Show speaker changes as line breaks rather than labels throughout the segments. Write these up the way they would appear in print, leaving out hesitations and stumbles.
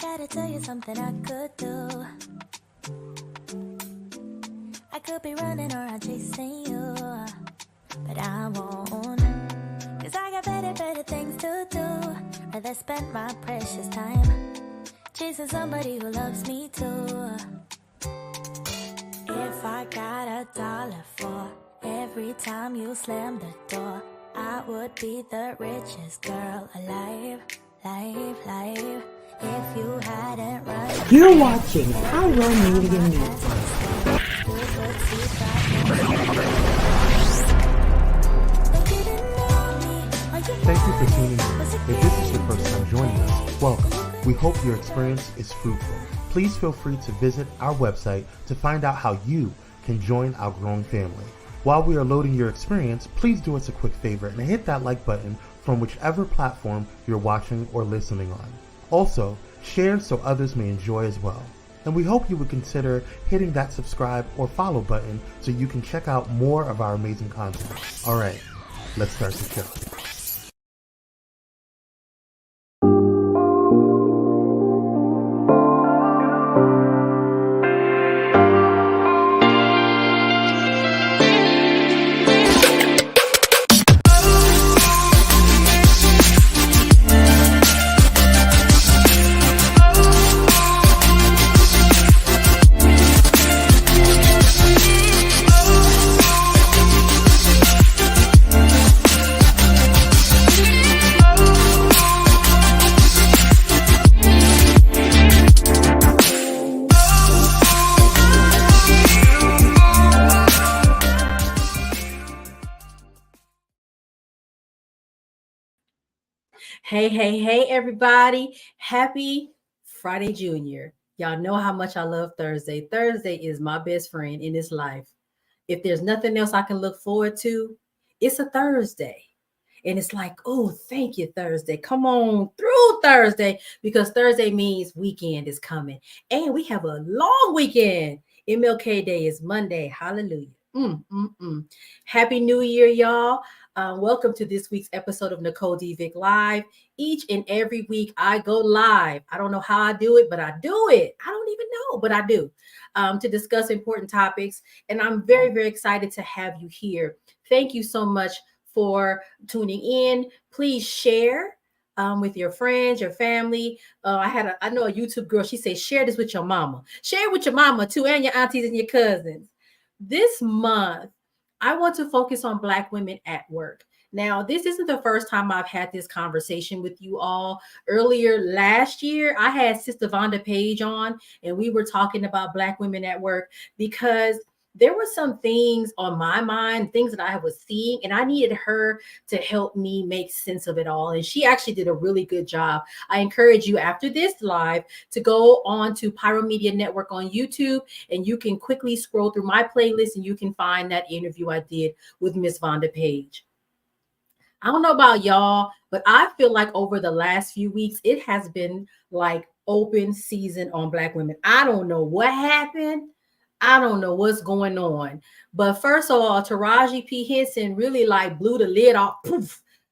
gotta tell you something I could do. I could be running around chasing you, but I won't. Cause I got better things to do. Rather spend my precious time chasing somebody who loves me too. If I got $1 for every time you slam the door, I would be the richest girl alive. If you hadn't run.
You're watching Cairo Media News.
Thank you for tuning in. If this is your first time joining us, welcome. We hope your experience is fruitful. Please feel free to visit our website to find out how you can join our growing family. While we are loading your experience, please do us a quick favor and hit that like button from whichever platform you're watching or listening on. Also, share so others may enjoy as well. And we hope you would consider hitting that subscribe or follow button so you can check out more of our amazing content. All right, let's start the show.
Hey, everybody. Happy Friday, Junior. Y'all know how much I love Thursday. Thursday is my best friend in this life. If there's nothing else I can look forward to, it's a Thursday. And it's like, oh, thank you, Thursday. Come on through Thursday, because Thursday means weekend is coming. And we have a long weekend. MLK Day is Monday. Hallelujah. Happy New Year, y'all. Welcome to this week's episode of Nicole Vick Live. Each and every week I go live. I don't know how I do it, but I do it. I don't even know, but I do, to discuss important topics. And I'm very, very excited to have you here. Thank you so much for tuning in. Please share with your friends, your family. I know a YouTube girl. She says, share this with your mama. Share it with your mama too, and your aunties and your cousins. This month, I want to focus on Black women at work. Now, this isn't the first time I've had this conversation with you all. Earlier last year, I had Sister Vonda Page on, and we were talking about Black women at work because there were some things on my mind, things that I was seeing, and I needed her to help me make sense of it all. And she actually did a really good job. I encourage you after this live to go on to Pyro Media Network on YouTube, and you can quickly scroll through my playlist and you can find that interview I did with Miss Vonda Page. I don't know about y'all, but I feel like over the last few weeks, it has been like open season on Black women. I don't know what happened. I don't know what's going on. But first of all, Taraji P. Henson really like blew the lid off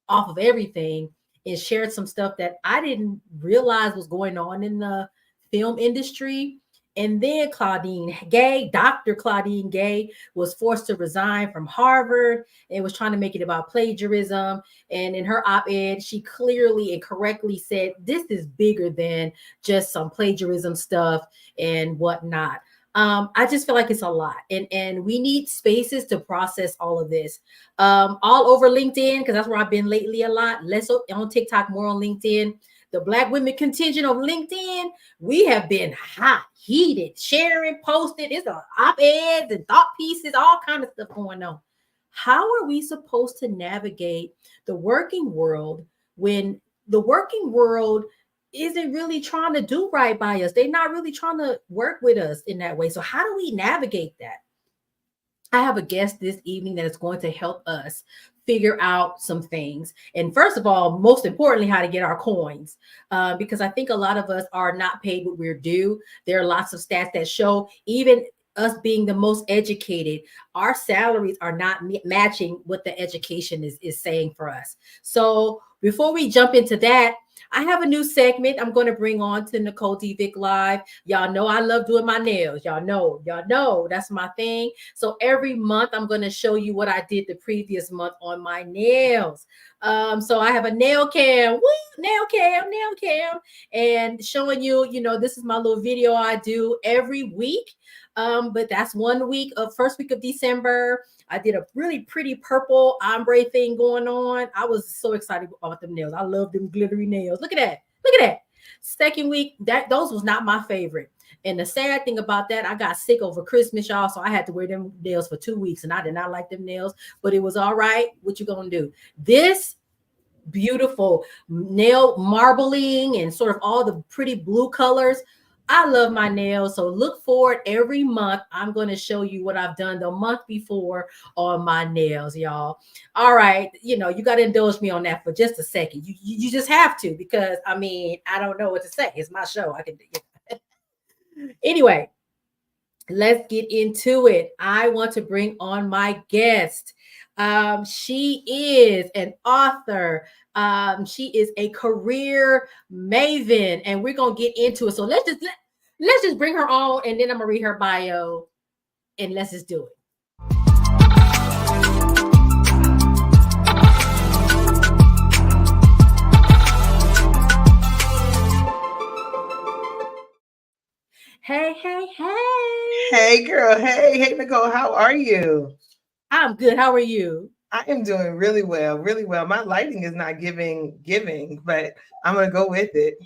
of everything and shared some stuff that I didn't realize was going on in the film industry. And then Dr. Claudine Gay was forced to resign from Harvard and was trying to make it about plagiarism. And in her op-ed, she clearly and correctly said, this is bigger than just some plagiarism stuff and whatnot. I just feel like it's a lot, and we need spaces to process all of this. All over LinkedIn, because that's where I've been lately a lot. Less on TikTok, more on LinkedIn. The Black women contingent on LinkedIn, we have been hot, heated, sharing, posting. It's op-eds and thought pieces, all kind of stuff going on. How are we supposed to navigate the working world when the working world isn't really trying to do right by us? They're not really trying to work with us in that way. So how do we navigate that? I have a guest this evening that is going to help us figure out some things. And first of all, most importantly, how to get our coins, because I think a lot of us are not paid what we're due. There are lots of stats that show even us being the most educated, our salaries are not matching what the education is saying for us. So before we jump into that, I have a new segment I'm going to bring on to Nicole Vick Live. Y'all know I love doing my nails. Y'all know that's my thing. So every month I'm going to show you what I did the previous month on my nails. So I have a nail cam, nail cam, and showing you, this is my little video I do every week. But that's 1 week of first week of December. I did a really pretty purple ombre thing going on. I was so excited about them nails. I love them glittery nails. Look at that. Look at that. Second week, those was not my favorite. And the sad thing about that, I got sick over Christmas, y'all. So I had to wear them nails for 2 weeks, and I did not like them nails, but it was all right. What you gonna do? This beautiful nail marbling and sort of all the pretty blue colors. I love my nails. So look forward every month. I'm going to show you what I've done the month before on my nails, y'all. All right. You got to indulge me on that for just a second. You just have to, because I don't know what to say. It's my show. I can. Anyway, let's get into it. I want to bring on my guest. She is an author. She is a career maven, and we're gonna get into it. So let's just bring her on, and then I'm gonna read her bio, and let's just do it. Hey,
Hey, girl. Hey, Nicole. How are you?
I'm good. How are you?
I am doing really well, really well. My lighting is not giving, but I'm going to go with it.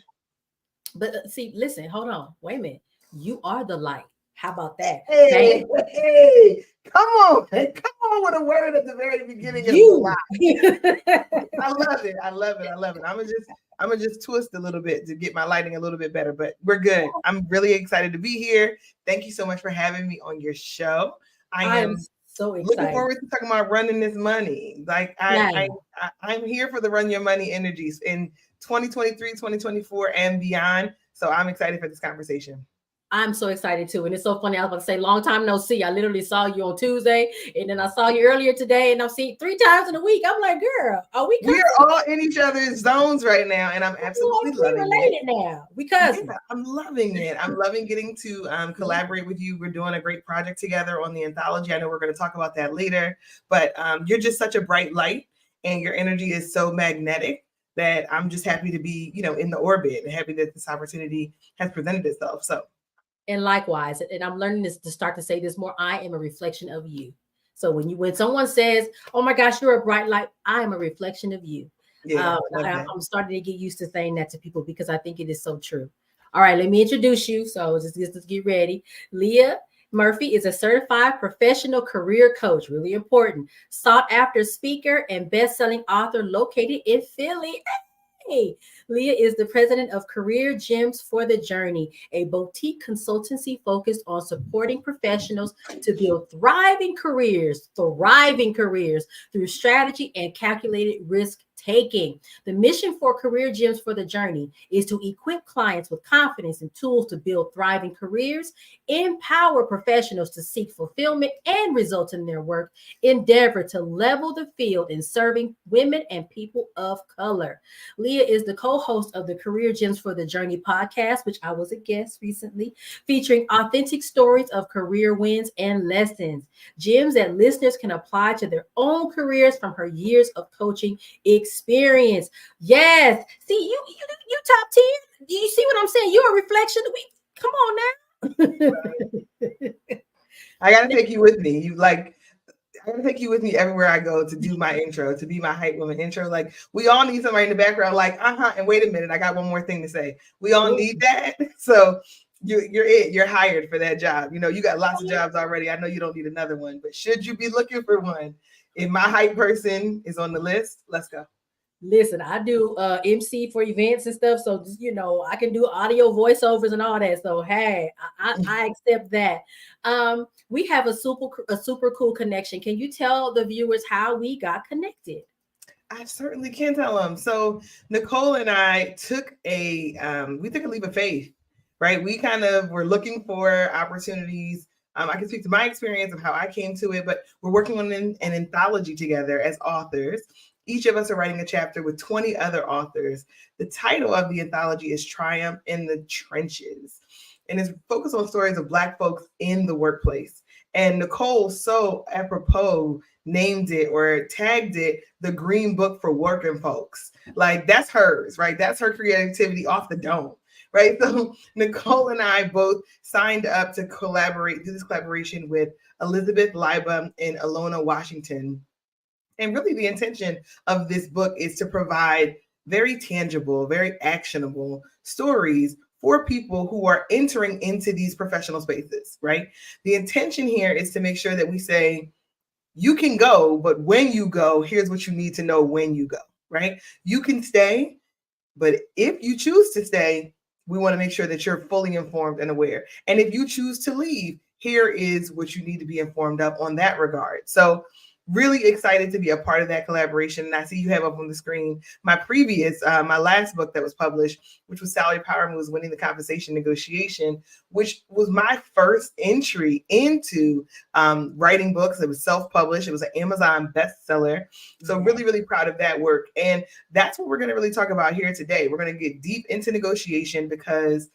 But see, listen, hold on. Wait a minute. You are the light. How about that?
Hey, come on with a word at the very beginning of the lie. I love it. I'm gonna just twist a little bit to get my lighting a little bit better, but we're good. I'm really excited to be here. Thank you so much for having me on your show. I am so excited. Looking forward to talking about running this money. Like I'm here for the run your money energies in 2023, 2024, and beyond. So I'm excited for this conversation.
I'm so excited too. And it's so funny. I was about to say, long time no see. I literally saw you on Tuesday, and then I saw you earlier today, and I've seen 3 times in a week. I'm like, girl, are we cousins?
We're all in each other's zones right now, and I'm absolutely loving it.
Now. We cousins.
Yeah, I'm loving it. I'm loving getting to collaborate with you. We're doing a great project together on the anthology. I know we're going to talk about that later, but you're just such a bright light, and your energy is so magnetic that I'm just happy to be, in the orbit, and happy that this opportunity has presented itself. So.
And likewise, and I'm learning this to start to say this more. I am a reflection of you. So when someone says, "Oh my gosh, you're a bright light," I am a reflection of you. Yeah, I'm starting to get used to saying that to people because I think it is so true. All right, let me introduce you. So just get ready. Leah Murphy is a certified professional career coach, really important, sought after speaker and best-selling author located in Philly. Hey, Leah is the president of Career Gems for the Journey, a boutique consultancy focused on supporting professionals to build thriving careers through strategy and calculated risk taking. The mission for Career Gems for the Journey is to equip clients with confidence and tools to build thriving careers, empower professionals to seek fulfillment and results in their work, endeavor to level the field in serving women and people of color. Leah is the co-host of the Career Gems for the Journey podcast, which I was a guest recently, featuring authentic stories of career wins and lessons, gems that listeners can apply to their own careers from her years of coaching experience. Yes. See, you top tier. Do you see what I'm saying? You're a reflection of me. Come on
now. I gotta take you with me. I gotta take you with me everywhere I go to do my intro, to be my hype woman intro. Like, we all need somebody in the background, like, and wait a minute, I got one more thing to say. We all need that. So you're hired for that job. You got lots of jobs already. I know you don't need another one, but should you be looking for one, if my hype person is on the list, let's go.
Listen, I do MC for events and stuff. So, I can do audio voiceovers and all that. So, hey, I accept that. We have a super cool connection. Can you tell the viewers how we got connected?
I certainly can tell them. So Nicole and I took a leap of faith, right? We kind of were looking for opportunities. I can speak to my experience of how I came to it, but we're working on an anthology together as authors. Each of us are writing a chapter with 20 other authors. The title of the anthology is Triumph in the Trenches, and it's focused on stories of Black folks in the workplace. And Nicole so apropos named it or tagged it the Green Book for Working Folks. Like, that's hers, right? That's her creativity off the dome, right? So Nicole and I both signed up to do this collaboration with Elizabeth Liba and Alona Washington. And really the intention of this book is to provide very tangible, very actionable stories for people who are entering into these professional spaces, right? The intention here is to make sure that we say, you can go, but when you go, here's what you need to know when you go, right? You can stay, but if you choose to stay, we want to make sure that you're fully informed and aware. And if you choose to leave, here is what you need to be informed of on that regard. So really excited to be a part of that collaboration. And I see you have up on the screen my my last book that was published, which was Salary Power Moves, Winning the Compensation Negotiation, which was my first entry into writing books. It was self-published. It was an Amazon bestseller. So really, really proud of that work. And that's what we're going to really talk about here today. We're going to get deep into negotiation because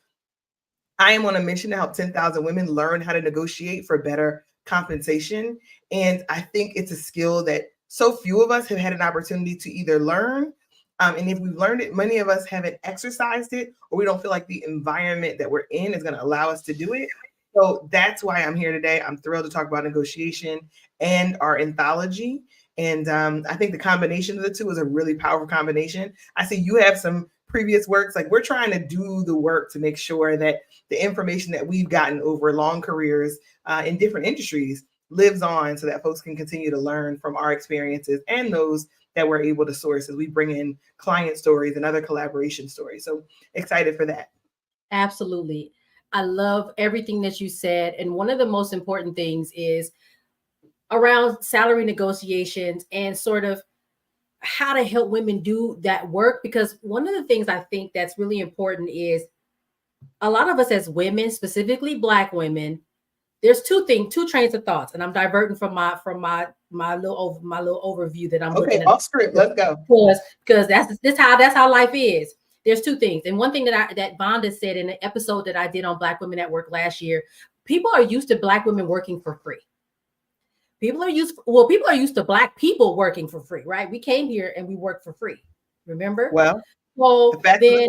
I am on a mission to help 10,000 women learn how to negotiate for better compensation. And I think it's a skill that so few of us have had an opportunity to either learn. And if we've learned it, many of us haven't exercised it, or we don't feel like the environment that we're in is going to allow us to do it. So that's why I'm here today. I'm thrilled to talk about negotiation and our anthology. And I think the combination of the two is a really powerful combination. I see you have some previous works. Like, we're trying to do the work to make sure that the information that we've gotten over long careers in different industries lives on, so that folks can continue to learn from our experiences and those that we're able to source as we bring in client stories and other collaboration stories. So excited for that.
Absolutely. I love everything that you said. And one of the most important things is around salary negotiations and sort of how to help women do that work. Because one of the things I think that's really important is a lot of us as women, specifically Black women, there's two trains of thoughts, and I'm diverting from my little overview that I'm looking at.
Off script, let's go.
Because that's how life is. There's two things, and one thing that Vonda said in an episode that I did on Black Women at Work last year: people are used to Black women working for free. People are used to Black people working for free, right? We came here and we worked for free. Remember?
Well,
so then,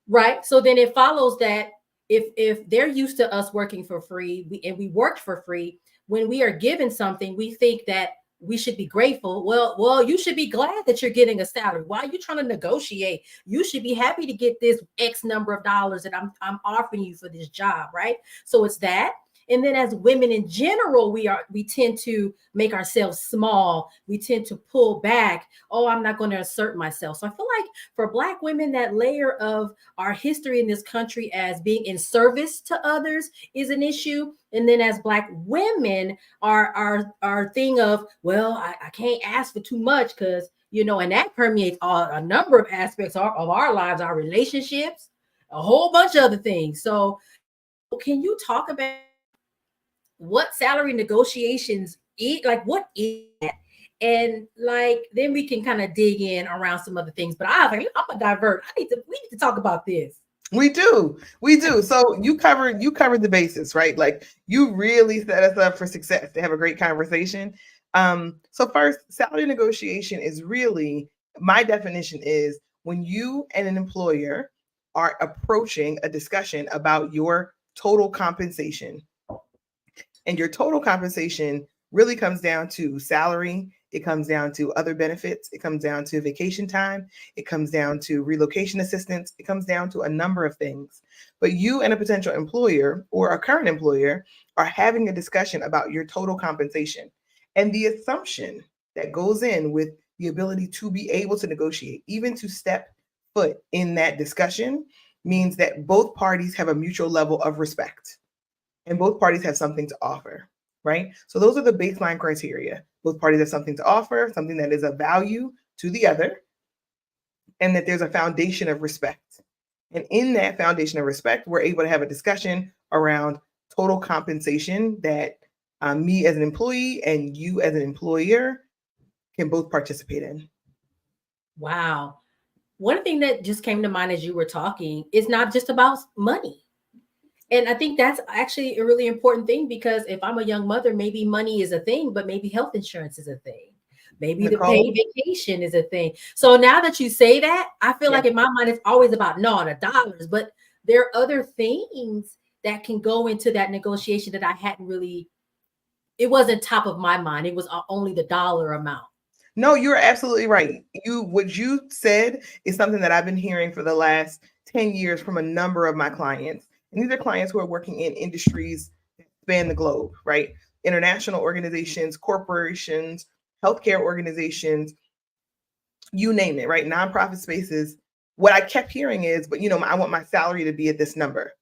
right? So then it follows that if they're used to us working for free and we worked for free, when we are given something, we think that we should be grateful. Well, you should be glad that you're getting a salary. Why are you trying to negotiate? You should be happy to get this X number of dollars that I'm offering you for this job, right? So it's that. And then as women in general, we tend to make ourselves small. We tend to pull back. Oh, I'm not going to assert myself. So I feel like for Black women, that layer of our history in this country as being in service to others is an issue. And then as Black women, our thing of, well, I can't ask for too much because, and that permeates a number of aspects of our lives, our relationships, a whole bunch of other things. So can you talk about what salary negotiations what is that? And then we can kind of dig in around some other things. But I'm gonna divert. We need to talk about this.
We do. So you covered the basis, right? Like, you really set us up for success to have a great conversation. So first, salary negotiation is really, my definition is when you and an employer are approaching a discussion about your total compensation. And your total compensation really comes down to salary. It comes down to other benefits. It comes down to vacation time. It comes down to relocation assistance. It comes down to a number of things. But you and a potential employer or a current employer are having a discussion about your total compensation. And the assumption that goes in with the ability to be able to negotiate, even to step foot in that discussion, means that both parties have a mutual level of respect. And both parties have something to offer, right? So those are the baseline criteria. Both parties have something to offer, something that is of value to the other, and that there's a foundation of respect. And in that foundation of respect, we're able to have a discussion around total compensation that me as an employee and you as an employer can both participate in.
Wow. One thing that just came to mind as you were talking is not just about money. And I think that's actually a really important thing, because if I'm a young mother, maybe money is a thing, but maybe health insurance is a thing. Maybe the paid
Nicole,
vacation is a thing. So now that you say that, I feel
yeah.
like in my mind, it's always about no, the dollars, but there are other things that can go into that negotiation that I hadn't really, it wasn't top of my mind. It was only the dollar amount.
No, you're absolutely right. What you said is something that I've been hearing for the last 10 years from a number of my clients. And these are clients who are working in industries that span the globe, right? International organizations, corporations, healthcare organizations, you name it, right? Nonprofit spaces. What I kept hearing is, but I want my salary to be at this number.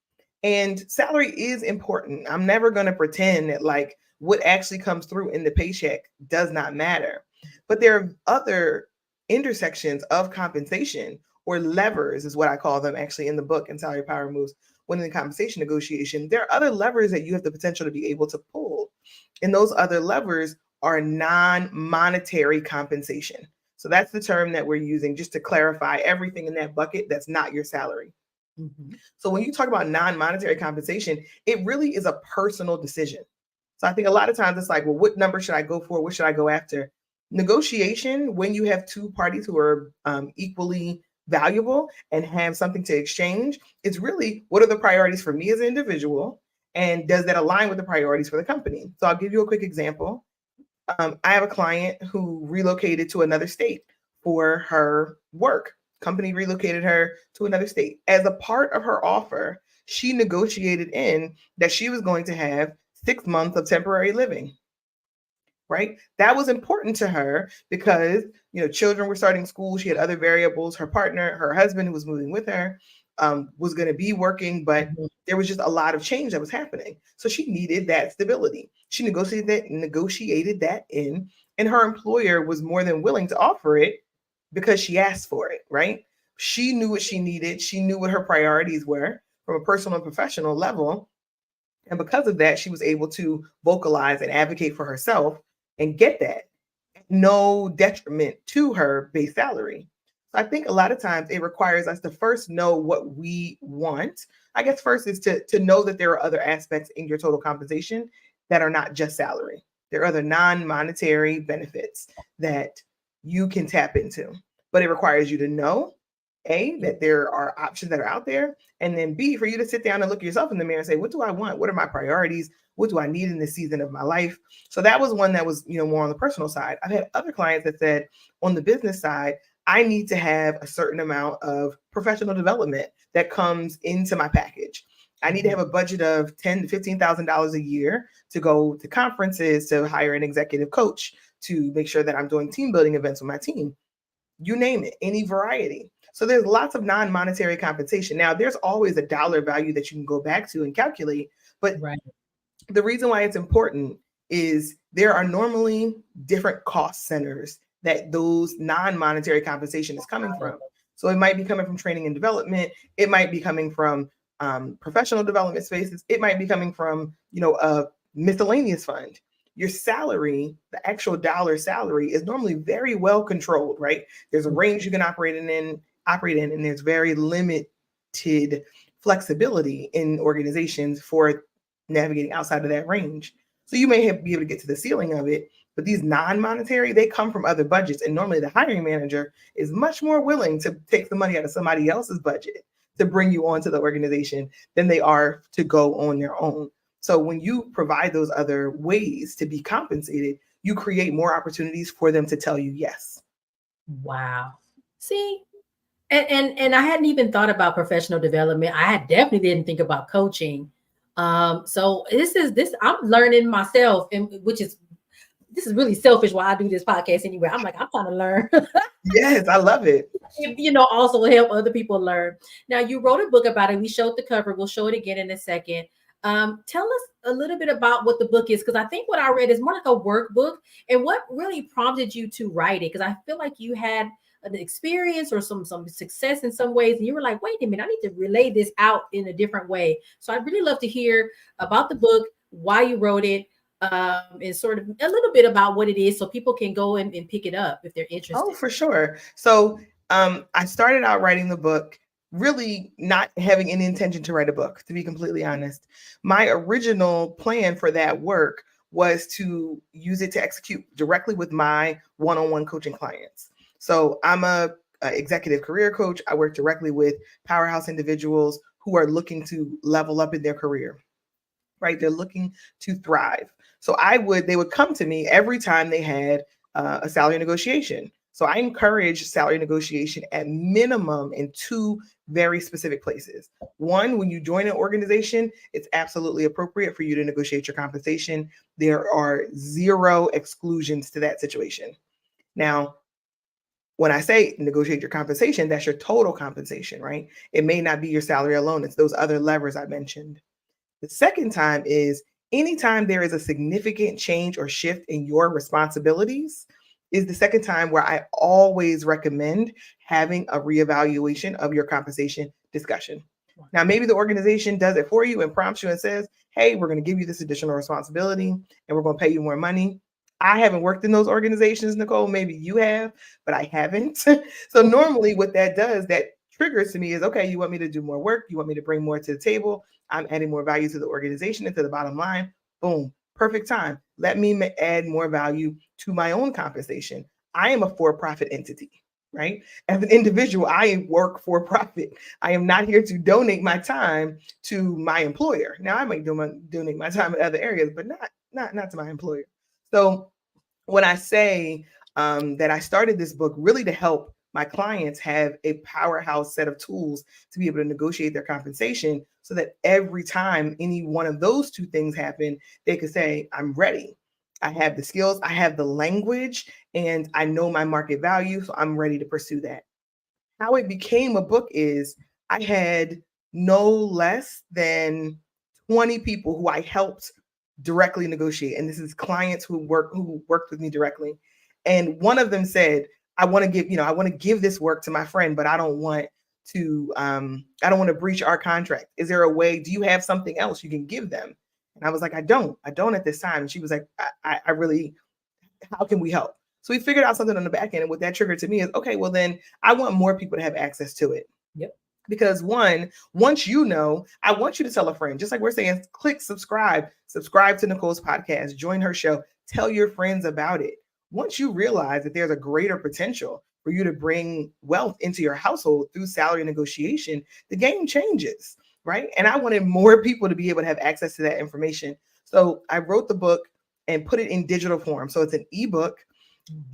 And salary is important. I'm never going to pretend that like what actually comes through in the paycheck does not matter. But there are other intersections of compensation, or levers is what I call them actually in the book, and Salary Power Moves, when in the compensation negotiation. There are other levers that you have the potential to be able to pull. And those other levers are non-monetary compensation. So that's the term that we're using just to clarify everything in that bucket that's not your salary.
Mhm.
So when you talk about non-monetary compensation, it really is a personal decision. So I think a lot of times it's like, well, what number should I go for? What should I go after? Negotiation, when you have two parties who are equally valuable and have something to exchange, it's really, what are the priorities for me as an individual? And does that align with the priorities for the company? So I'll give you a quick example. I have a client who relocated to another state for her work. Company relocated her to another state. As a part of her offer, she negotiated in that she was going to have 6 months of temporary living, right? That was important to her because, children were starting school. She had other variables. Her partner, her husband, who was moving with her, was going to be working, but
Mhm.
there was just a lot of change that was happening. So she needed that stability. She negotiated that in, and her employer was more than willing to offer it because she asked for it, right? She knew what she needed. She knew what her priorities were from a personal and professional level. And because of that, she was able to vocalize and advocate for herself and get that. No detriment to her base salary. So I think a lot of times it requires us to first know what we want. I guess first is to know that there are other aspects in your total compensation that are not just salary. There are other non-monetary benefits that you can tap into. But it requires you to know, A, that there are options that are out there, and then B, for you to sit down and look yourself in the mirror and say, what do I want? What are my priorities? What do I need in this season of my life? So that was one that was, more on the personal side. I've had other clients that said on the business side, I need to have a certain amount of professional development that comes into my package. I need to have a budget of $10,000 to $15,000 a year to go to conferences, to hire an executive coach, to make sure that I'm doing team building events with my team. You name it, any variety. So there's lots of non-monetary compensation. Now, there's always a dollar value that you can go back to and calculate, but
Right.
the reason why it's important is there are normally different cost centers that those non-monetary compensation is coming from. So it might be coming from training and development. It might be coming from professional development spaces. It might be coming from, a miscellaneous fund. Your salary, the actual dollar salary, is normally very well controlled, right? There's a range you can operate in, and there's very limited flexibility in organizations for navigating outside of that range. So you may be able to get to the ceiling of it, but these non-monetary, they come from other budgets. And normally the hiring manager is much more willing to take the money out of somebody else's budget to bring you onto the organization than they are to go on their own. So when you provide those other ways to be compensated, you create more opportunities for them to tell you yes.
Wow. See, and I hadn't even thought about professional development. I had definitely didn't think about coaching. So this I'm learning myself, and which is this is really selfish why I do this podcast anyway. I'm like, I'm trying to learn.
Yes, I love it.
Also help other people learn. Now, you wrote a book about it. We showed the cover. We'll show it again in a second. Tell us a little bit about what the book is, because I think what I read is more like a workbook, and what really prompted you to write it, because I feel like you had an experience or some success in some ways, and you were like, wait a minute, I need to relay this out in a different way. So I'd really love to hear about the book, why you wrote it, and sort of a little bit about what it is so people can go and pick it up if they're
Oh,
interested.
for sure. So I started out writing the book really not having any intention to write a book, to be completely honest. My original plan for that work was to use it to execute directly with my one-on-one coaching clients. So I'm a executive career coach. I work directly with powerhouse individuals who are looking to level up in their career, right? They're looking to thrive. So they would come to me every time they had a salary negotiation. So I encourage salary negotiation at minimum in two very specific places. One, when you join an organization, it's absolutely appropriate for you to negotiate your compensation. There are zero exclusions to that situation. Now, when I say negotiate your compensation, that's your total compensation, right? It may not be your salary alone, it's those other levers I mentioned. The second time is anytime there is a significant change or shift in your responsibilities, is the second time where I always recommend having a reevaluation of your compensation discussion. Now, maybe the organization does it for you and prompts you and says, hey, we're going to give you this additional responsibility and we're going to pay you more money. I haven't worked in those organizations, Nicole. Maybe you have, but I haven't. So normally what that does, that triggers to me is, okay, you want me to do more work. You want me to bring more to the table. I'm adding more value to the organization and to the bottom line. Boom, perfect time. Let me add more value to my own compensation. I am a for-profit entity, right? As an individual, I work for profit. I am not here to donate my time to my employer. Now, I might donate my time in other areas, but not to my employer. So when I say that I started this book really to help my clients have a powerhouse set of tools to be able to negotiate their compensation so that every time any one of those two things happen, they could say, I'm ready. I have the skills, I have the language, and I know my market value, so I'm ready to pursue that. How it became a book is I had no less than 20 people who I helped directly negotiate. And this is clients who worked with me directly. And one of them said, I want to give this work to my friend, but I don't want to breach our contract. Is there a way? Do you have something else you can give them? And I was like, I don't at this time. And she was like, I really, how can we help? So we figured out something on the back end. And what that triggered to me is, okay, well then I want more people to have access to it.
Yep.
Because once you know, I want you to tell a friend, just like we're saying, click subscribe to Nicole's podcast, join her show, tell your friends about it. Once you realize that there's a greater potential for you to bring wealth into your household through salary negotiation, the game changes, right? And I wanted more people to be able to have access to that information. So I wrote the book and put it in digital form. So it's an ebook.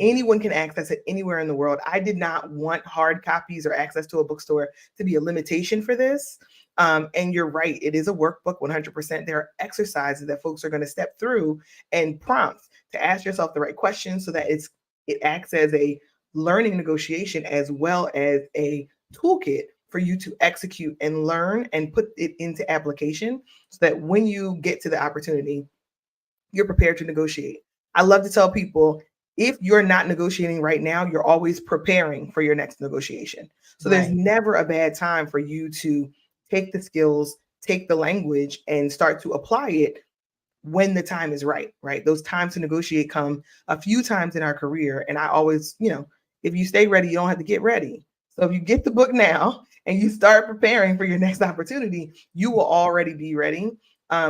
Anyone can access it anywhere in the world. I did not want hard copies or access to a bookstore to be a limitation for this. And you're right, it is a workbook 100%. There are exercises that folks are going to step through and prompts to ask yourself the right questions so that it acts as a learning negotiation as well as a toolkit for you to execute and learn and put it into application so that when you get to the opportunity, you're prepared to negotiate. I love to tell people, if you're not negotiating right now, you're always preparing for your next negotiation. So there's never a bad time for you to take the skills, take the language, and start to apply it when the time is right, right? Those times to negotiate come a few times in our career. And I always, if you stay ready, you don't have to get ready. So if you get the book now and you start preparing for your next opportunity, you will already be ready.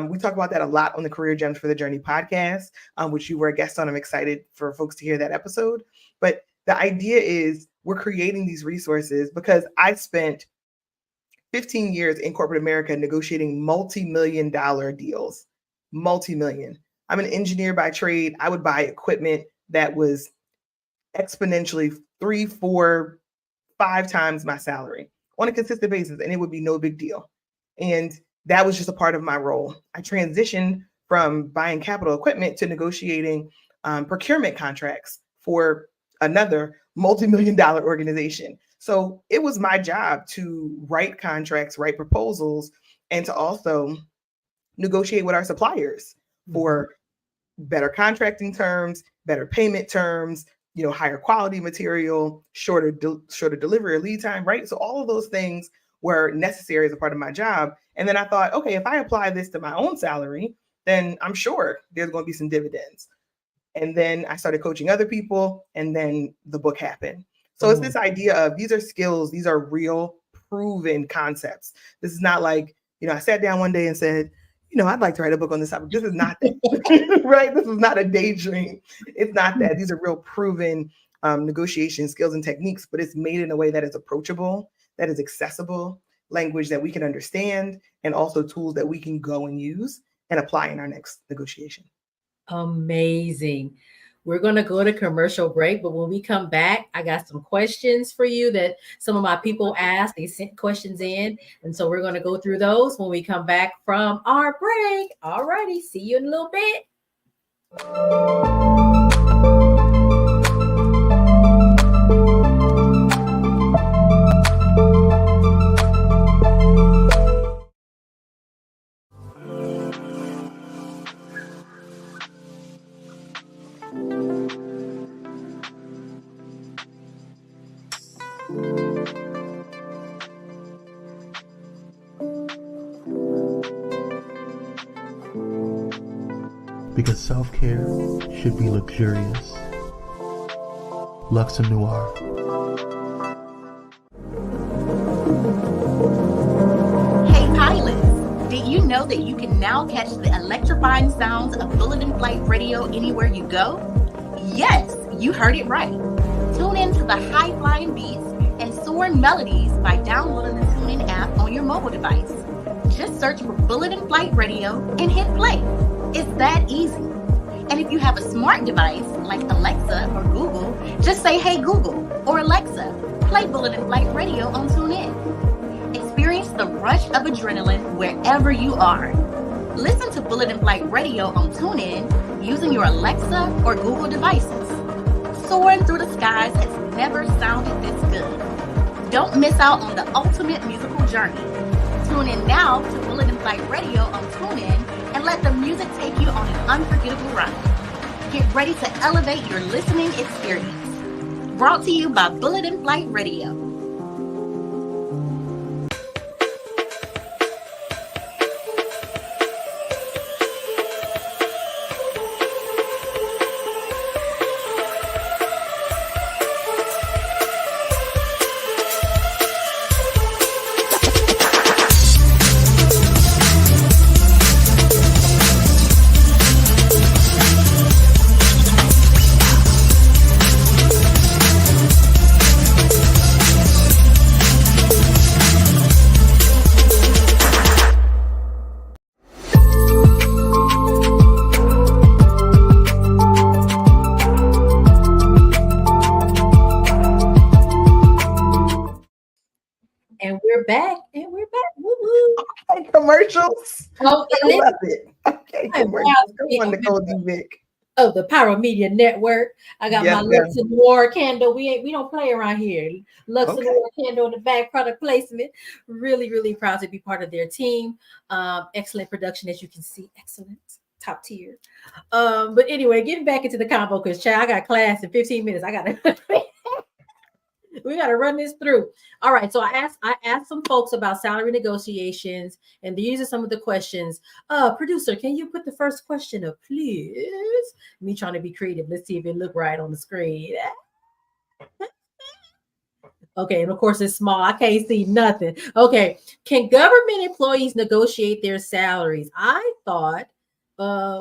We talk about that a lot on the Career Gems for the Journey podcast, which you were a guest on. I'm excited for folks to hear that episode. But the idea is we're creating these resources because I spent 15 years in corporate America negotiating multi-million-dollar deals, multi-million. I'm an engineer by trade. I would buy equipment that was exponentially 3, 4, 5 times my salary on a consistent basis, and it would be no big deal. And that was just a part of my role. I transitioned from buying capital equipment to negotiating procurement contracts for another multi-million-dollar organization. So it was my job to write contracts, write proposals, and to also negotiate with our suppliers for better contracting terms, better payment terms, higher quality material, shorter delivery or lead time, right? So all of those things were necessary as a part of my job. And then I thought, okay, if I apply this to my own salary, then I'm sure there's going to be some dividends. And then I started coaching other people, and then the book happened. So it's this idea of these are skills, these are real proven concepts. This is not like, I sat down one day and said, I'd like to write a book on this topic. This is not that, right? This is not a daydream. It's not that. These are real proven negotiation skills and techniques, but it's made in a way that is approachable, that is accessible, language that we can understand, and also tools that we can go and use and apply in our next negotiation.
Amazing. We're going to go to commercial break, but when we come back, I got some questions for you that some of my people asked. They sent questions in, and so we're going to go through those when we come back from our break. All righty, see you in a little bit.
Because self-care should be luxurious. Luxe Noir.
Hey pilots, did you know that you can now catch the electrifying sounds of Bulletin Flight Radio anywhere you go? Yes, you heard it right. Tune in to the high-flying beats and soaring melodies by downloading the TuneIn app on your mobile device. Just search for Bulletin Flight Radio and hit play. It's that easy. And if you have a smart device like Alexa or Google, just say, "Hey Google," or "Alexa, play Bulletin Flight Radio on TuneIn." Experience the rush of adrenaline wherever you are. Listen to Bulletin Flight Radio on TuneIn using your Alexa or Google devices. Soaring through the skies has never sounded this good. Don't miss out on the ultimate musical journey. Tune in now to Bulletin Flight Radio on TuneIn and let the music take you on an unforgettable ride. Get ready to elevate your listening experience. Brought to you by Bulletin Flight Radio.
Commercials.
Oh,
I love it. Okay, commercials. Come on, Nicole Vick.
Oh, the Power Media Network. I got my Luxe Noir candle. We don't play around here. Luxe Noir candle in the back, product placement. Really, really proud to be part of their team. Excellent production, as you can see. Excellent. Top tier. But anyway, getting back into the combo, because I got class in 15 minutes. We got to run this through. All right. So I asked some folks about salary negotiations, and these are some of the questions. Producer, can you put the first question up, please? Me trying to be creative. Let's see if it look right on the screen. Okay. And of course it's small. I can't see nothing. Okay. Can government employees negotiate their salaries? I thought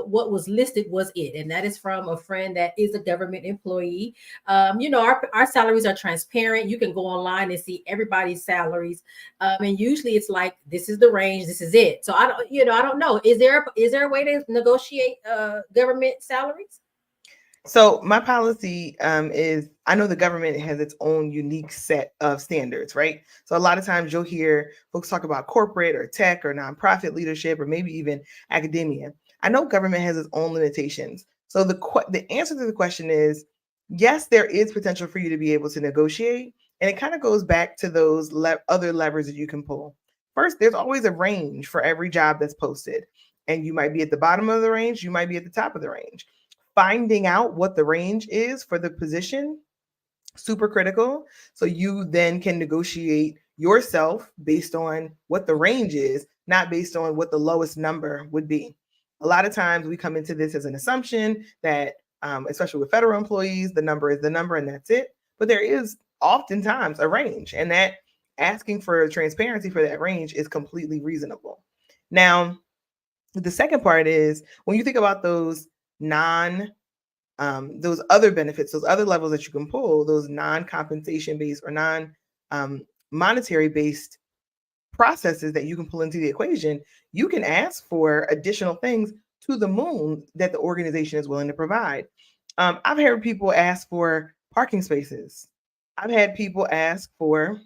what was listed was it, and that is from a friend that is a government employee. Our salaries are transparent. You can go online and see everybody's salaries, and usually it's like, this is the range, this is it. So I don't know. Is there a way to negotiate government salaries?
So my policy is, I know the government has its own unique set of standards, right? So a lot of times you'll hear folks talk about corporate or tech or nonprofit leadership or maybe even academia. I know government has its own limitations. So the answer to the question is, yes, there is potential for you to be able to negotiate. And it kind of goes back to those other levers that you can pull. First, there's always a range for every job that's posted. And you might be at the bottom of the range, you might be at the top of the range. Finding out what the range is for the position, super critical. So you then can negotiate yourself based on what the range is, not based on what the lowest number would be. A lot of times we come into this as an assumption that, especially with federal employees, the number is the number and that's it. But there is oftentimes a range, and that asking for transparency for that range is completely reasonable. Now, the second part is when you think about those those other benefits, those other levels that you can pull, those non-compensation based or non-monetary based processes that you can pull into the equation, you can ask for additional things to the moon that the organization is willing to provide. I've heard people ask for parking spaces. I've had people ask for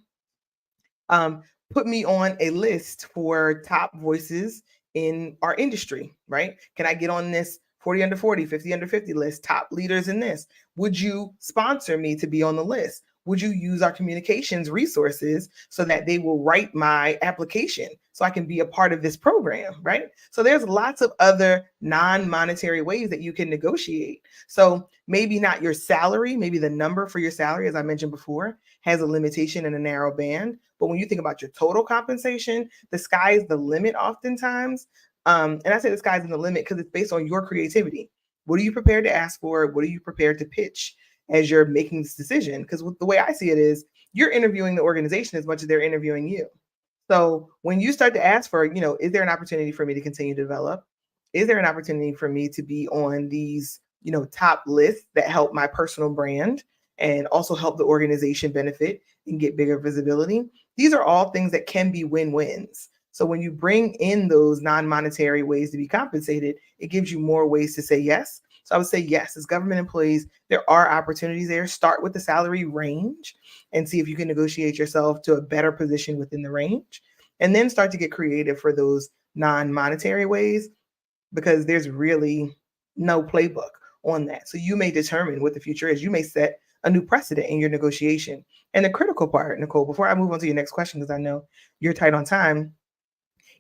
put me on a list for top voices in our industry, right? Can I get on this 40 under 40, 50 under 50 list, top leaders in this? Would you sponsor me to be on the list? Would you use our communications resources so that they will write my application so I can be a part of this program, right? So there's lots of other non-monetary ways that you can negotiate. So maybe not your salary, maybe the number for your salary, as I mentioned before, has a limitation and a narrow band. But when you think about your total compensation, the sky is the limit oftentimes. And I say the sky's the limit because it's based on your creativity. What are you prepared to ask for? What are you prepared to pitch as you're making this decision? Because the way I see it is you're interviewing the organization as much as they're interviewing you. So when you start to ask for, is there an opportunity for me to continue to develop? Is there an opportunity for me to be on these, top lists that help my personal brand and also help the organization benefit and get bigger visibility? These are all things that can be win-wins. So when you bring in those non-monetary ways to be compensated, it gives you more ways to say yes. So I would say yes, as government employees, there are opportunities there. Start with the salary range and see if you can negotiate yourself to a better position within the range, and then start to get creative for those non-monetary ways, because there's really no playbook on that. So you may determine what the future is. You may set a new precedent in your negotiation. And the critical part, Nicole, before I move on to your next question, because I know you're tight on time,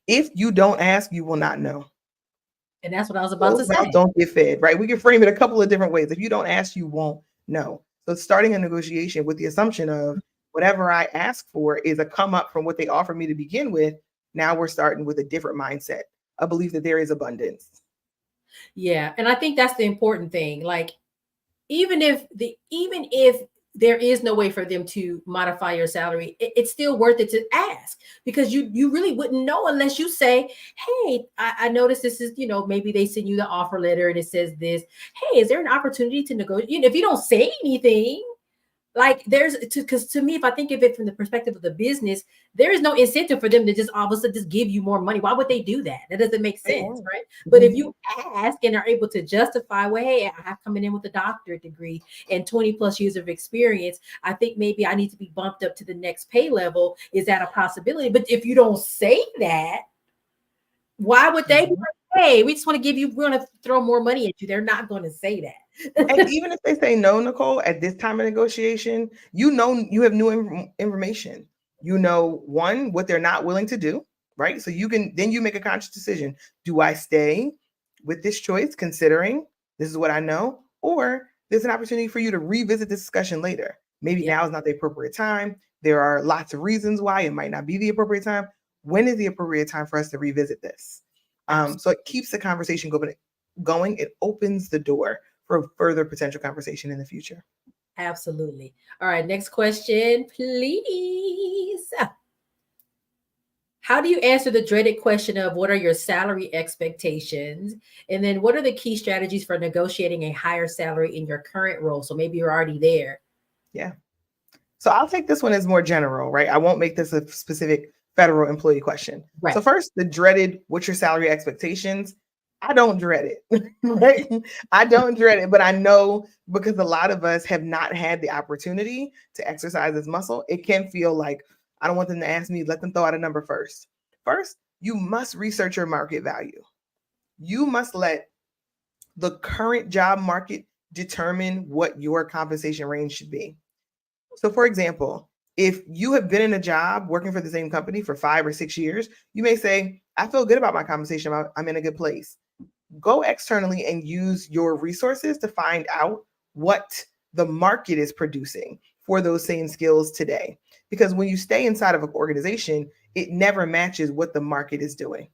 if you don't ask, you will not know.
And that's what I was about to say.
Don't get fed, right? We can frame it a couple of different ways. If you don't ask, you won't know. So starting a negotiation with the assumption of whatever I ask for is a come up from what they offer me to begin with. Now we're starting with a different mindset, a belief that there is abundance.
Yeah. And I think that's the important thing. Like, even if there is no way for them to modify your salary, it's still worth it to ask, because you really wouldn't know unless you say, hey, I noticed this is, maybe they send you the offer letter and it says this. Hey, is there an opportunity to negotiate? If you don't say anything, like because to me, if I think of it from the perspective of the business, there is no incentive for them to just all of a sudden just give you more money. Why would they do that? That doesn't make sense, right? But if you ask and are able to justify, well, hey, I have coming in with a doctorate degree and 20 plus years of experience, I think maybe I need to be bumped up to the next pay level. Is that a possibility? But if you don't say that, why would they be like, hey, we just want to give you, we're going to throw more money at you? They're not going to say that.
And even if they say no, Nicole, at this time of negotiation, you have new information. One, what they're not willing to do, right? So you make a conscious decision. Do I stay with this choice, considering this is what I know, or there's an opportunity for you to revisit this discussion later? Maybe now is not the appropriate time. There are lots of reasons why it might not be the appropriate time. When is the appropriate time for us to revisit this? So it keeps the conversation going. It opens the door for further potential conversation in the future.
Absolutely. All right, next question, please. How do you answer the dreaded question of what are your salary expectations? And then what are the key strategies for negotiating a higher salary in your current role? So maybe you're already there.
Yeah. So I'll take this one as more general, right? I won't make this a specific federal employee question. Right. So first, the dreaded, what's your salary expectations? I don't dread it, right? I don't dread it, but I know, because a lot of us have not had the opportunity to exercise this muscle, it can feel like, I don't want them to ask me, let them throw out a number first. First, you must research your market value. You must let the current job market determine what your compensation range should be. So for example, if you have been in a job working for the same company for 5 or 6 years, you may say, I feel good about my compensation. I'm in a good place. Go externally and use your resources to find out what the market is producing for those same skills today. Because when you stay inside of an organization, it never matches what the market is doing,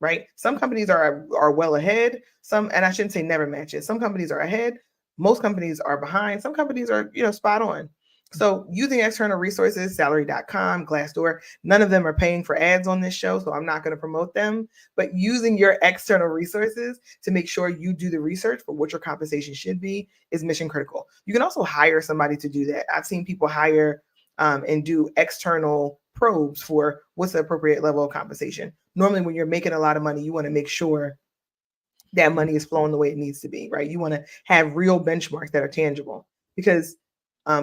right? Some companies are well ahead. And I shouldn't say never match it. Some companies are ahead. Most companies are behind. Some companies are, spot on. So using external resources, salary.com, Glassdoor, none of them are paying for ads on this show, so I'm not going to promote them. But using your external resources to make sure you do the research for what your compensation should be is mission critical. You can also hire somebody to do that. I've seen people hire and do external probes for what's the appropriate level of compensation. Normally, when you're making a lot of money, you want to make sure that money is flowing the way it needs to be, right? You want to have real benchmarks that are tangible, because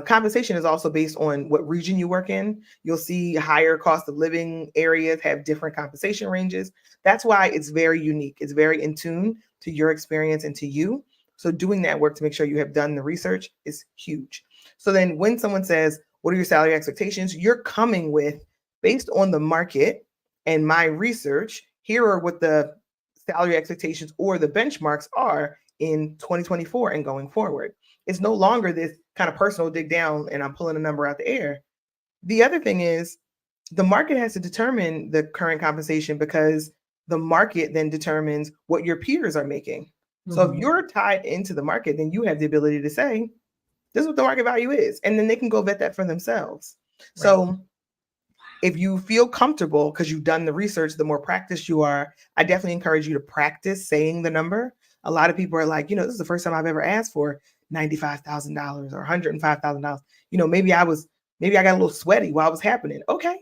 compensation is also based on what region you work in. You'll see higher cost of living areas have different compensation ranges. That's why it's very unique. It's very in tune to your experience and to you. So doing that work to make sure you have done the research is huge. So then when someone says, what are your salary expectations? You're coming with, based on the market and my research, here are what the salary expectations or the benchmarks are in 2024 and going forward. It's no longer this kind of personal dig down and I'm pulling a number out the air. The other thing is the market has to determine the current compensation, because the market then determines what your peers are making. Mm-hmm. So if you're tied into the market, then you have the ability to say, this is what the market value is. And then they can go vet that for themselves. Right. So if you feel comfortable because you've done the research, the more practiced you are, I definitely encourage you to practice saying the number. A lot of people are like, this is the first time I've ever asked for $95,000 or $105,000. Maybe I got a little sweaty while it was happening. Okay,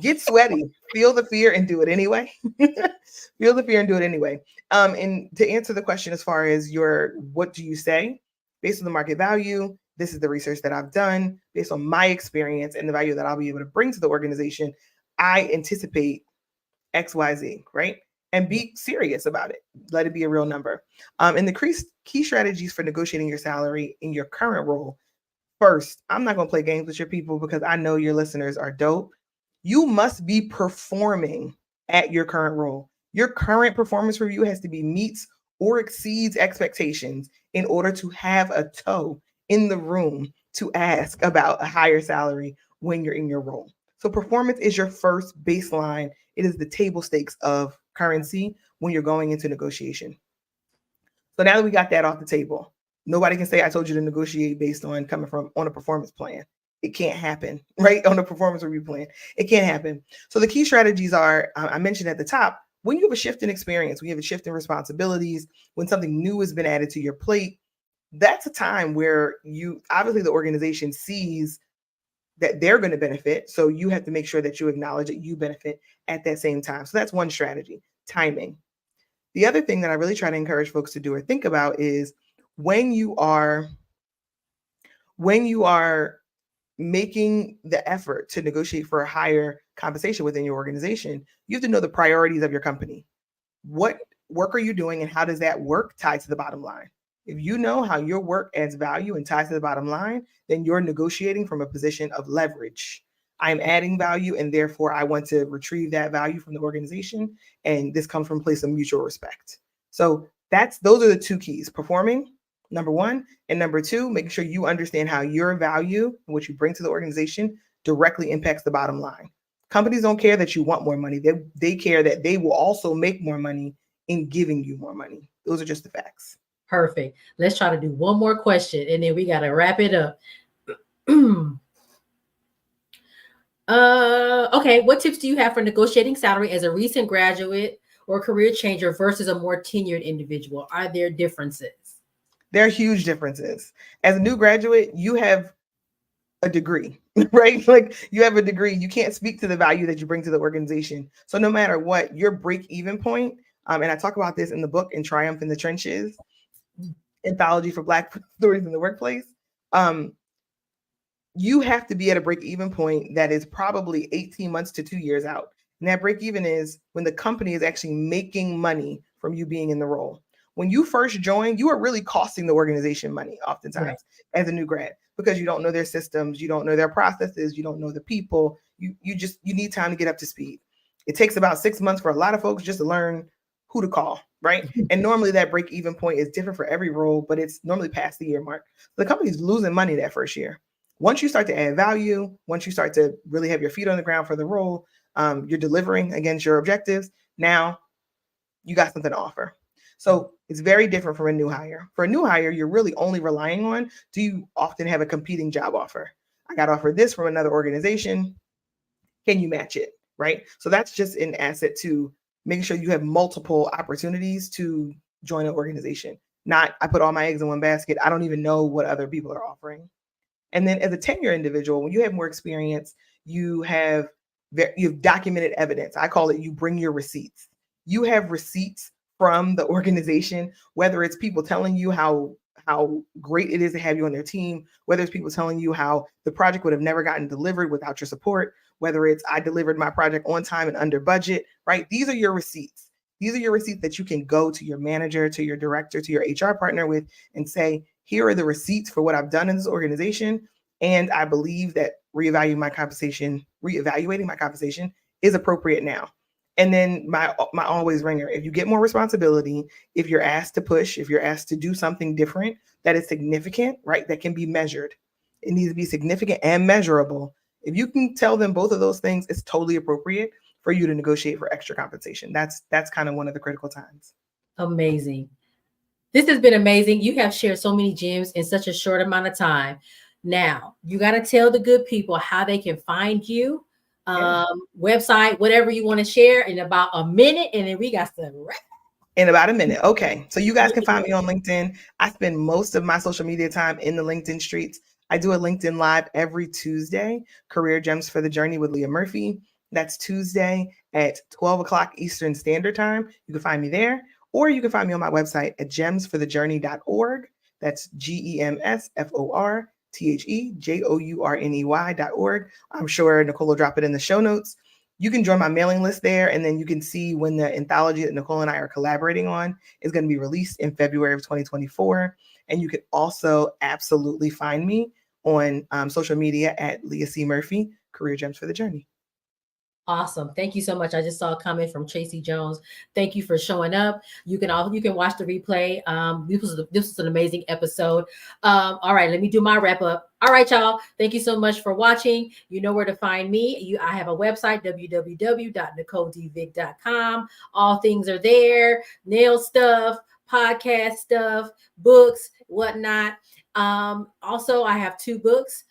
get sweaty, feel the fear and do it anyway. Feel the fear and do it anyway. And to answer the question as far as what do you say based on the market value? This is the research that I've done based on my experience and the value that I'll be able to bring to the organization. I anticipate XYZ, right? And be serious about it. Let it be a real number. And the key strategies for negotiating your salary in your current role. First, I'm not going to play games with your people because I know your listeners are dope. You must be performing at your current role. Your current performance review has to be meets or exceeds expectations in order to have a toe in the room to ask about a higher salary when you're in your role. So performance is your first baseline. It is the table stakes of currency when you're going into negotiation. So now that we got that off the table, nobody can say I told you to negotiate based on coming from on a performance plan. It can't happen, right? On a performance review plan, it can't happen. So the key strategies are, I mentioned at the top, when you have a shift in experience, when you have a shift in responsibilities, when something new has been added to your plate, that's a time where obviously the organization sees that they're going to benefit. So you have to make sure that you acknowledge that you benefit at that same time. So that's one strategy, timing. The other thing that I really try to encourage folks to do or think about is when you are making the effort to negotiate for a higher compensation within your organization, you have to know the priorities of your company. What work are you doing and how does that work tie to the bottom line? If you know how your work adds value and ties to the bottom line, then you're negotiating from a position of leverage. I'm adding value and therefore I want to retrieve that value from the organization. And this comes from a place of mutual respect. So those are the two keys: performing, number one, and number two, making sure you understand how your value and what you bring to the organization directly impacts the bottom line. Companies don't care that you want more money. They care that they will also make more money in giving you more money. Those are just the facts.
Perfect. Let's try to do one more question and then we got to wrap it up. Okay. What tips do you have for negotiating salary as a recent graduate or career changer versus a more tenured individual? Are there differences?
There are huge differences. As a new graduate, you have a degree, right? Like you have a degree. You can't speak to the value that you bring to the organization. So no matter what, your break-even point, and I talk about this in the book in Triumph in the Trenches, Anthology for Black Stories in the Workplace, you have to be at a break-even point that is probably 18 months to 2 years out. And that break-even is when the company is actually making money from you being in the role. When you first join, you are really costing the organization money oftentimes as a new grad, because you don't know their systems, you don't know their processes, you don't know the people. You need time to get up to speed. It takes about 6 months for a lot of folks just to learn who to call, right? And normally that break-even point is different for every role, but it's normally past the year mark. The company's losing money that first year. Once you start to add value, once you start to really have your feet on the ground for the role, you're delivering against your objectives. Now you got something to offer. So it's very different from a new hire. For a new hire, you're really only relying on, do you often have a competing job offer? I got offered this from another organization. Can you match it? Right? So that's just an asset to making sure you have multiple opportunities to join an organization. Not, I put all my eggs in one basket. I don't even know what other people are offering. And then as a tenure individual, when you have more experience, you have documented evidence. I call it, you bring your receipts. You have receipts from the organization, whether it's people telling you how great it is to have you on their team, whether it's people telling you how the project would have never gotten delivered without your support, whether it's I delivered my project on time and under budget, right? These are your receipts. These are your receipts that you can go to your manager, to your director, to your HR partner with and say, here are the receipts for what I've done in this organization. And I believe that reevaluating my compensation is appropriate now. And then my always ringer, if you get more responsibility, if you're asked to push, if you're asked to do something different that is significant, right, that can be measured. It needs to be significant and measurable. If you can tell them both of those things, it's totally appropriate for you to negotiate for extra compensation. That's kind of one of the critical times.
Amazing. This has been amazing. You have shared so many gems in such a short amount of time. Now, you got to tell the good people how they can find you, website, whatever you want to share in about a minute. And then we got to wrap.
In about a minute. Okay. So you guys can find me on LinkedIn. I spend most of my social media time in the LinkedIn streets. I do a LinkedIn Live every Tuesday, Career Gems for the Journey with Leah Murphy. That's Tuesday at 12 o'clock Eastern Standard Time. You can find me there, or you can find me on my website at gemsforthejourney.org. That's GEMSFORTHEJOURNEY.org. I'm sure Nicole will drop it in the show notes. You can join my mailing list there, and then you can see when the anthology that Nicole and I are collaborating on is going to be released in February of 2024. And you can also absolutely find me on social media at Leah C. Murphy, Career Gems for the Journey.
Awesome. Thank you so much. I just saw a comment from Tracy Jones. Thank you for showing up. You can watch the replay. This was an amazing episode. All right, let me do my wrap up. All right, y'all. Thank you so much for watching. You know where to find me. I have a website, www.NicoleDVick.com. All things are there. Nail stuff, podcast stuff, books, whatnot. Also, I have 2 books.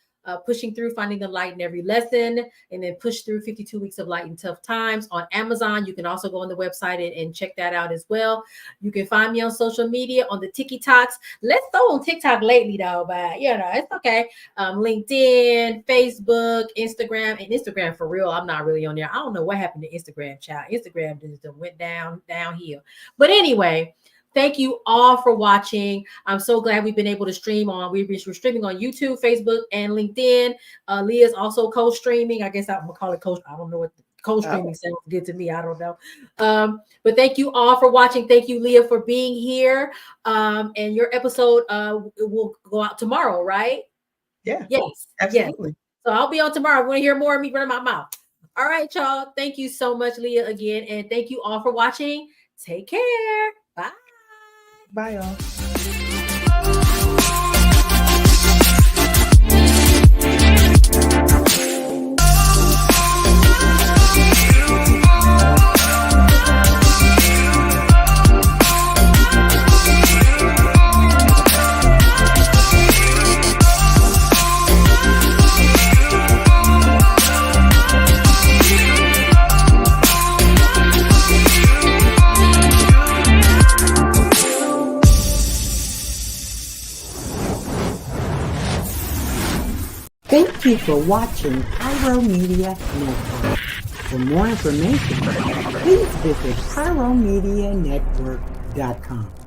Pushing Through, Finding the Light in Every Lesson, and then Push Through 52 Weeks of Light in Tough Times on Amazon. You can also go on the website and check that out as well. You can find me on social media on the TikToks. Let's go on TikTok lately though, but it's okay. LinkedIn, Facebook, Instagram, and Instagram for real. I'm not really on there. I don't know what happened to Instagram, child. Instagram just went downhill. But anyway, thank you all for watching. I'm so glad we've been able to stream on. We're streaming on YouTube, Facebook, and LinkedIn. Leah's also co-streaming. I guess I'm gonna call it co. I don't know what co-streaming sounds good to me. I don't know. But thank you all for watching. Thank you, Leah, for being here. And your episode will go out tomorrow, right?
Yeah.
Yes.
Absolutely.
Yes. So I'll be on tomorrow. I want to hear more of me running my mouth. All right, y'all. Thank you so much, Leah, again, and thank you all for watching. Take care. Bye.
Bye, y'all.
Thank you for watching Pyro Media Network. For more information, please visit pyromedianetwork.com.